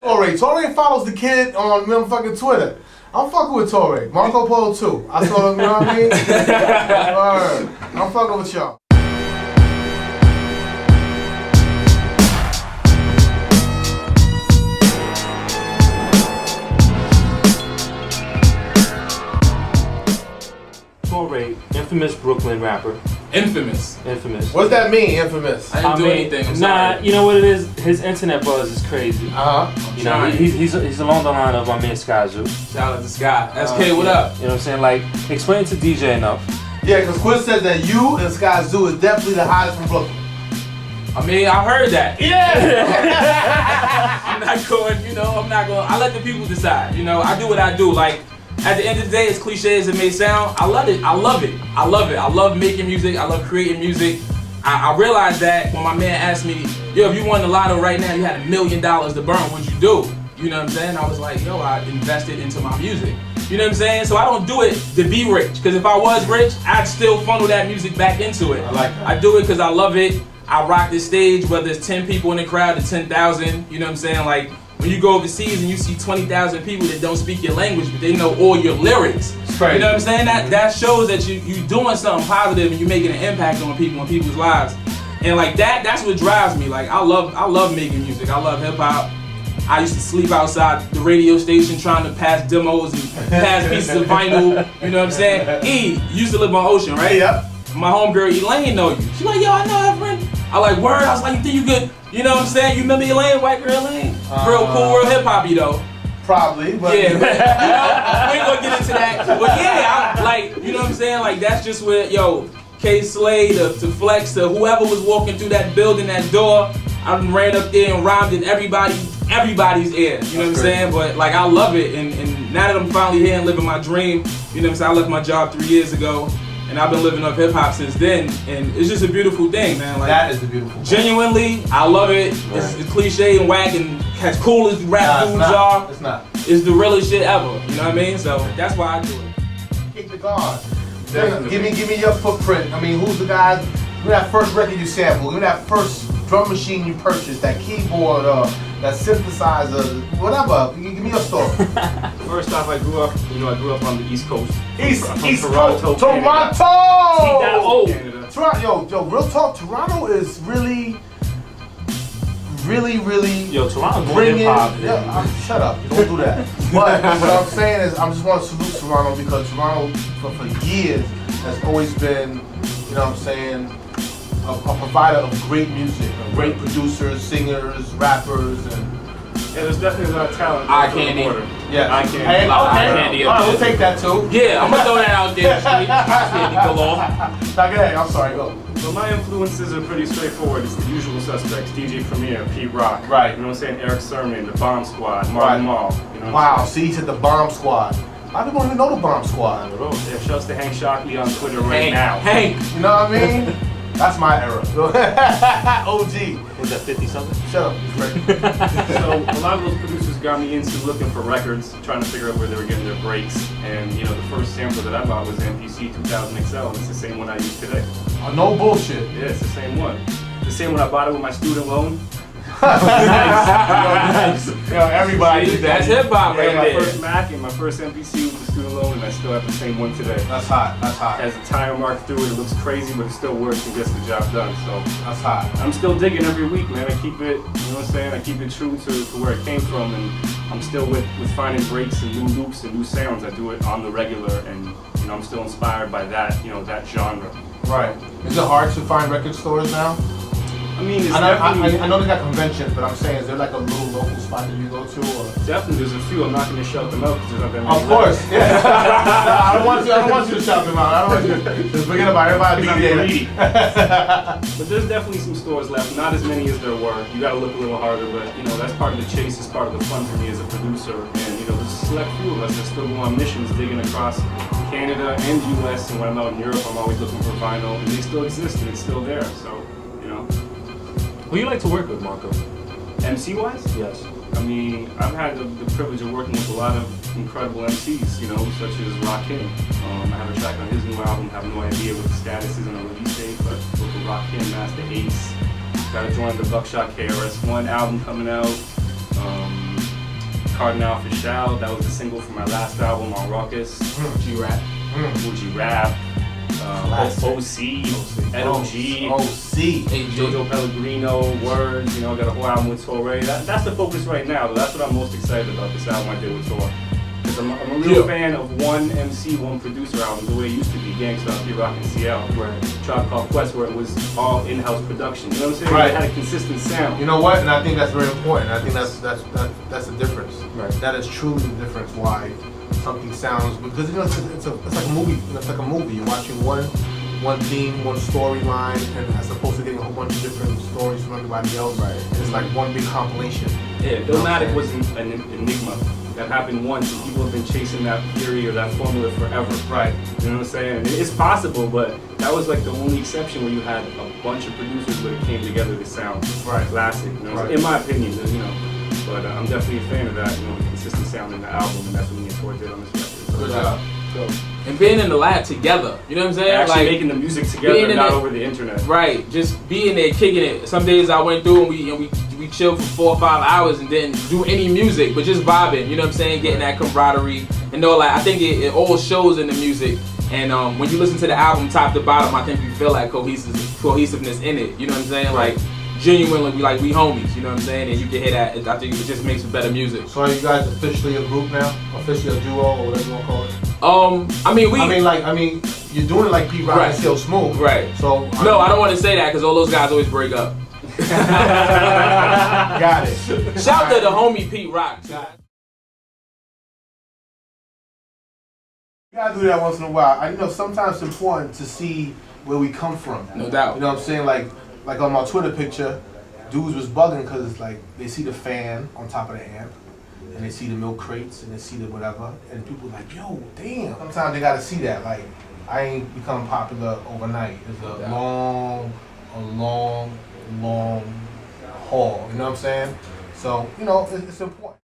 Torae follows the kid on motherfucking Twitter. I'm fucking with Torae. Marco Polo too. I saw him, you know what I mean? I'm fucking with y'all. Torae, infamous Brooklyn rapper. Infamous. What's that mean, infamous? I didn't do anything. I'm sorry. You know what it is? His internet buzz is crazy. You know, he's along the line of my man Sky Zoo. Shout out to Sky. SK, what up? You know what I'm saying? Like, explain to DJ enough. Yeah, because Quinn says that you and Sky Zoo is definitely the hottest from Brooklyn. I mean, I heard that. Yeah! I'm not going, I let the people decide. You know, I do what I do. Like, at the end of the day, as cliche as it may sound, I love it. I love making music. I love creating music. I realized that when my man asked me, yo, if you won the lotto right now, you had $1 million to burn, what'd you do? You know what I'm saying? I was like, yo, I invested into my music. You know what I'm saying? So I don't do it to be rich, because if I was rich, I'd still funnel that music back into it. I like that. I do it because I love it. I rock the stage, whether it's 10 people in the crowd or 10,000, you know what I'm saying? Like, when you go overseas and you see 20,000 people that don't speak your language, but they know all your lyrics. You know what I'm saying? That shows that you doing something positive and you're making an impact on people and people's lives. And like that's what drives me. Like I love making music. I love hip hop. I used to sleep outside the radio station trying to pass demos and pass pieces of vinyl. You know what I'm saying? E, you used to live on Ocean, right? Yeah. My homegirl Elaine know you. She like, yo, I know her friend. I like, word. I was like, you think you good? You know what I'm saying? You remember Elaine, white girl Elaine? Real cool, real hip hoppy though. Probably, but yeah, but, we ain't gonna get into that. But yeah, you know what I'm saying? Like that's just where, yo, K Slay to Flex to whoever was walking through that building, that door, I ran up there and rhymed in everybody's ear. You know what I'm saying? But like I love it, and now that I'm finally here and living my dream, you know what I'm saying? I left my job 3 years ago. And I've been living off hip hop since then, and it's just a beautiful thing, man. Like that is the beautiful thing. Genuinely, I love it. Right. It's cliche and whack, and as cool as rap dudes are, it's not. It's the realest shit ever. You know what I mean? So that's why I do it. Kick the guard. Give me your footprint. I mean, who's the guy? Give me that first record you sampled. Give me that first drum machine you purchased. That keyboard, that synthesizer, whatever. Give me your story. First off, I grew up on the East Coast. East Toronto. Coast. Toronto! Canada. Yo, real talk, Toronto is really. Yo, Toronto bringing hip hop. Shut up, don't do that. But what I'm saying is, I just want to salute Toronto because Toronto, for years, has always been, you know what I'm saying, a provider of great music, great producers, singers, rappers, and. Yeah, there's definitely a lot of talent. Eye candy. Yeah. Eye candy. Hey, candy. All right, we'll take that too. Yeah, I'm gonna throw that out there. Now, go ahead. I'm sorry. Go. So my influences are pretty straightforward. It's the usual suspects: DJ Premier, Pete Rock. Right. You know what I'm saying? Eric Sermon, the Bomb Squad, Martin Mall. You know wow. See, he said the Bomb Squad. A lot of people don't even know the Bomb Squad. Yeah, shouts to Hank Shockley on Twitter now. Hank. You know what I mean? That's my era. OG. Was that 50-something? Shut up. So a lot of those producers got me into looking for records, trying to figure out where they were getting their breaks. And you know, the first sampler that I bought was MPC 2000 XL, and it's the same one I use today. Oh, no bullshit. Yeah, it's the same one. The same one I bought it with my student loan. Nice. Yo, everybody. That's hip hop right My there. first Mac and my first MPC with the student loan, and I still have the same one today. That's hot. It has a tire mark through it. It looks crazy, but it still works and gets the job done. So that's hot. I'm still digging every week, man. I keep it, you know what I'm saying? I keep it true to where it came from, and I'm still with finding breaks and new loops and new sounds. I do it on the regular, and you know I'm still inspired by that, you know, that genre. Right. Is it hard to find record stores now? I mean, it's I know they got conventions, but I'm saying, is there like a little local spot that you go to? Or? Definitely, there's a few. I'm not going to shout them out because there's not that many. Of course, yeah. No, I don't want you to shout them out. I don't want you to just forget about everybody. But there's definitely some stores left. Not as many as there were. You got to look a little harder, but you know that's part of the chase. It's part of the fun for me as a producer. And you know, there's a select few of us that still go on missions, digging across Canada and U.S. And when I'm out in Europe, I'm always looking for vinyl, and they still exist and it's still there. So, you know. Who you like to work with, Marco? MC-wise? Yes. I mean, I've had the privilege of working with a lot of incredible MCs, you know, such as Rakim. I have a track on his new album, have no idea what the status is on the release date, but work with Rakim, Master Ace. Got to join the Buckshot KRS-One album coming out. Cardinal Fischel. That was a single from my last album on Ruckus. G-Rap. Fuji Rap. OC, NOG, Jojo Pellegrino, Words, you know, I got a whole album with Torae. That's the focus right now, though. That's what I'm most excited about, this album I did with Torae. Because I'm a real fan of one MC, one producer albums, the way it used to be, Gangsta, P-Rock, and CL. Tribe Called Quest, where it was all in-house production. You know what I'm saying? Right. It had a consistent sound. You know what? And I think that's very important. I think that's the difference. Right. That is truly the difference why something sounds, because you know it's like a movie. It's like a movie. You're watching one theme, one storyline, and as opposed to getting a whole bunch of different stories from everybody else. Right. And it's like one big compilation. Yeah, Illmatic was an enigma that happened once, and people have been chasing that theory or that formula forever. Right. You know what I'm saying? It's possible, but that was like the only exception where you had a bunch of producers where it came together to sound classic. You know, Right. in my opinion, you know. But I'm definitely a fan of that, you know, the consistent sound in the album, and that's what me and Tor did on this record. So, Good job. And being in the lab together, you know what I'm saying? actually like making the music together, not over the internet. Right, just being there, kicking it. Some days I went through and we chilled for 4 or 5 hours and didn't do any music, but just vibing. You know what I'm saying? Getting that camaraderie. And know, like I think it all shows in the music. And when you listen to the album top to bottom, I think you feel like cohesiveness in it. You know what I'm saying? Like genuinely, we homies. You know what I'm saying? And you can hear that. I think it just makes better music. So are you guys officially a group now? Officially a duo, or whatever you want to call it? I mean, you're doing it like P-Rock and Still Smooth. Right. So no, I don't want to say that because all those guys always break up. Got it. Shout out to the homie Pete Rock. You gotta do that once in a while. I know sometimes it's important to see where we come from. No doubt. You know what I'm saying? Like on my Twitter picture, dudes was bugging because it's like they see the fan on top of the amp, and they see the milk crates, and they see the whatever, and people like, yo, damn. Sometimes they gotta see that. Like, I ain't become popular overnight. It's a long haul. You know what I'm saying? So, you know, it's important.